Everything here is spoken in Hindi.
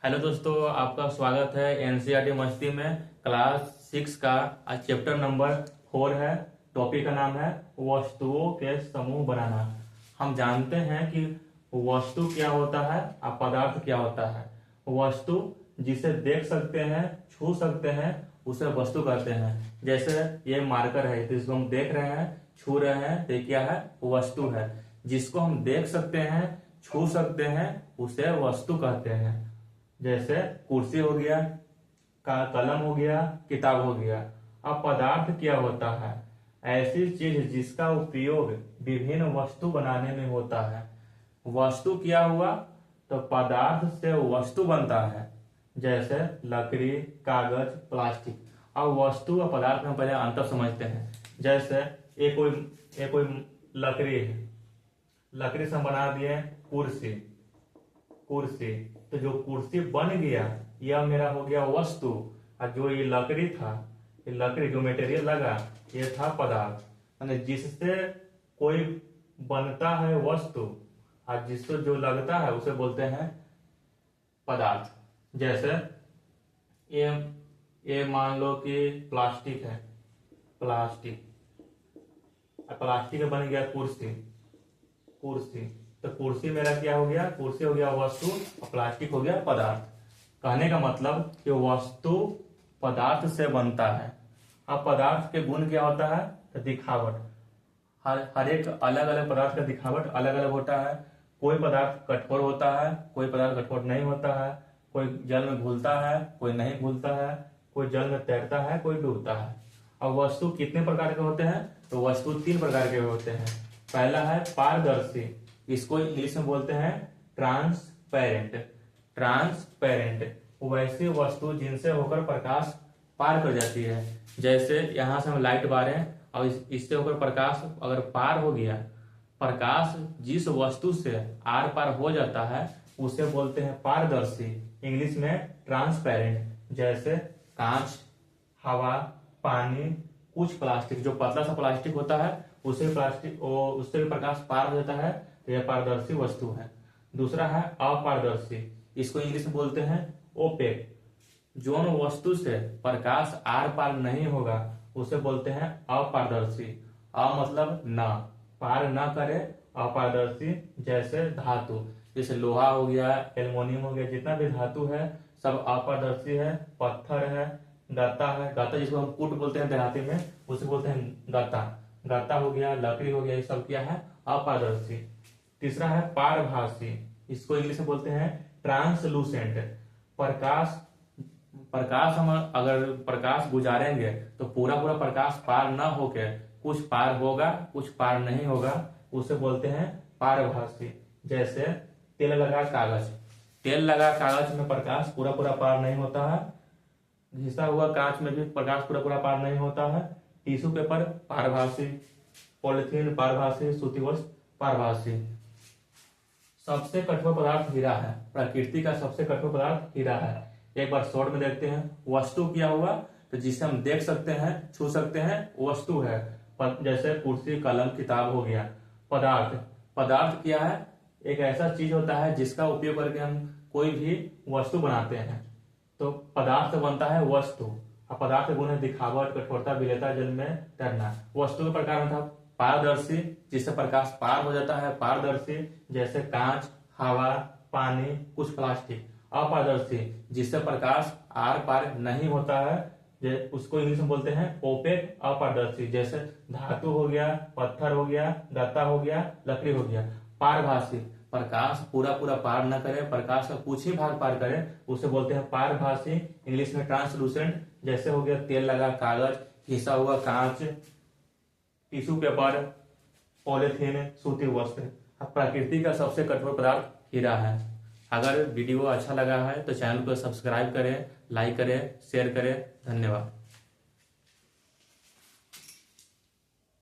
हेलो दोस्तों, आपका स्वागत है एनसीईआरटी मस्ती में। क्लास 6 का आज चैप्टर नंबर 4 है। टॉपिक का नाम है वस्तुओं के समूह बनाना। हम जानते हैं कि वस्तु क्या होता है और पदार्थ क्या होता है। वस्तु जिसे देख सकते हैं, छू सकते हैं, उसे वस्तु कहते हैं। जैसे ये मार्कर है, तो इसको हम देख रहे हैं, छू रहे हैं, तो ये क्या है? वस्तु है। जिसको हम देख सकते हैं, छू सकते हैं, उसे वस्तु कहते हैं। जैसे कुर्सी हो गया, कलम हो गया, किताब हो गया। अब पदार्थ क्या होता है? ऐसी चीज जिसका उपयोग विभिन्न वस्तु बनाने में होता है। वस्तु क्या हुआ? तो पदार्थ से वस्तु बनता है। जैसे लकड़ी, कागज, प्लास्टिक। अब वस्तु और पदार्थ में पहले अंतर समझते हैं। जैसे ये कोई लकड़ी है, लकड़ी से हम बना दिए कुर्सी। कुर्सी तो जो कुर्सी बन गया, यह मेरा हो गया वस्तु। और जो ये लकड़ी था, ये लकड़ी जो मटेरियल लगा, ये था पदार्थ। यानी जिससे कोई बनता है वस्तु, और जिससे जो लगता है उसे बोलते हैं पदार्थ। जैसे ये मान लो कि प्लास्टिक है, प्लास्टिक बन गया कुर्सी। कुर्सी तो कुर्सी मेरा क्या हो गया? कुर्सी हो गया वस्तु और प्लास्टिक हो गया पदार्थ। कहने का मतलब कि वस्तु पदार्थ से बनता है। अब पदार्थ के गुण क्या होता है? तो दिखावट। हर एक अलग अलग पदार्थ का दिखावट अलग अलग होता है। कोई पदार्थ कठोर होता है, कोई पदार्थ कठोर नहीं होता है। कोई जल में घुलता है, कोई नहीं घुलता है। कोई जल में तैरता है, कोई डूबता है। अब वस्तु कितने प्रकार के होते हैं? तो वस्तु 3 प्रकार के होते हैं। पहला है पारदर्शी, इसको इंग्लिश में बोलते हैं ट्रांसपेरेंट। ट्रांसपेरेंट वैसी वस्तु जिनसे होकर प्रकाश पार कर जाती है। जैसे यहां से हम लाइट बारे और इससे होकर प्रकाश अगर पार हो गया, प्रकाश जिस वस्तु से आर पार हो जाता है उसे बोलते हैं पारदर्शी, इंग्लिश में ट्रांसपेरेंट। जैसे कांच, हवा, पानी, कुछ प्लास्टिक, जो पतला सा प्लास्टिक होता है उससे भी प्रकाश पार हो जाता है, तो यह पारदर्शी वस्तु है। दूसरा है अपारदर्शी, इसको इंग्लिश में बोलते हैं ओपेक। जो वस्तु से प्रकाश आर पार नहीं होगा उसे बोलते हैं अपारदर्शी। अ मतलब न, पार न करे, अपारदर्शी। जैसे धातु, जैसे लोहा हो गया, एल्युमिनियम हो गया, जितना भी धातु है सब अपारदर्शी है। पत्थर है, गत्ता है, गत्ता जिसको हम कूट बोलते हैं देहाती में, उसे बोलते हैं गत्ता। गत्ता हो गया, लकड़ी हो गया, ये सब क्या है? अपारदर्शी। तीसरा है पारभासी, इसको इंग्लिश में बोलते हैं ट्रांसलूसेंट। प्रकाश हम अगर प्रकाश गुजारेंगे तो पूरा पूरा प्रकाश पार न होके कुछ पार होगा, कुछ पार नहीं होगा, उसे बोलते हैं पारभासी। जैसे तेल लगा कागज, तेल लगा कागज में प्रकाश पूरा पूरा पार नहीं होता है। घिसा हुआ कांच में भी प्रकाश पूरा पूरा पार नहीं होता है। टिश्यू पेपर पारभासी, पॉलिथीन पारभासी, सूती वस्त्र पारभासी। सबसे कठोर पदार्थ हीरा है। प्रकृति का सबसे कठोर पदार्थ हीरा है। एक बार शॉर्ट में देखते हैं। वस्तु क्या हुआ? तो जिसे हम देख सकते हैं, छू सकते हैं, वस्तु है। जैसे कुर्सी, कलम, किताब हो गया। पदार्थ, पदार्थ क्या है? एक ऐसा चीज होता है जिसका उपयोग करके हम कोई भी वस्तु बनाते हैं, तो पदार्थ बनता है वस्तु। अब पदार्थ के गुण है दिखावट, कठोरता, विलेयता, जल में तैरना। वस्तु के प्रकार में था पारदर्शी, जिससे प्रकाश पार हो जाता है, पारदर्शी। जैसे कांच, हवा, पानी, कुछ प्लास्टिक। अपारदर्शी, जिससे प्रकाश आर पार नहीं होता है, उसको इंग्लिश में बोलते हैं ओपेक, अपारदर्शी। जैसे धातु हो गया, पत्थर हो गया, गत्ता हो गया, लकड़ी हो गया। पारभासी, प्रकाश पूरा पूरा पार न करे, प्रकाश का कुछ ही भाग पार करे, उसे बोलते हैं पारभासी, इंग्लिश में ट्रांसलूसेंट। जैसे हो गया तेल लगा कागज, घिसा हुआ कांच, टिश्यू पेपर, पॉलिथीन, सूती वस्त्र। प्रकृति का सबसे कठोर पदार्थ हीरा है। अगर वीडियो अच्छा लगा है तो चैनल को सब्सक्राइब करें, लाइक करें, शेयर करें। धन्यवाद।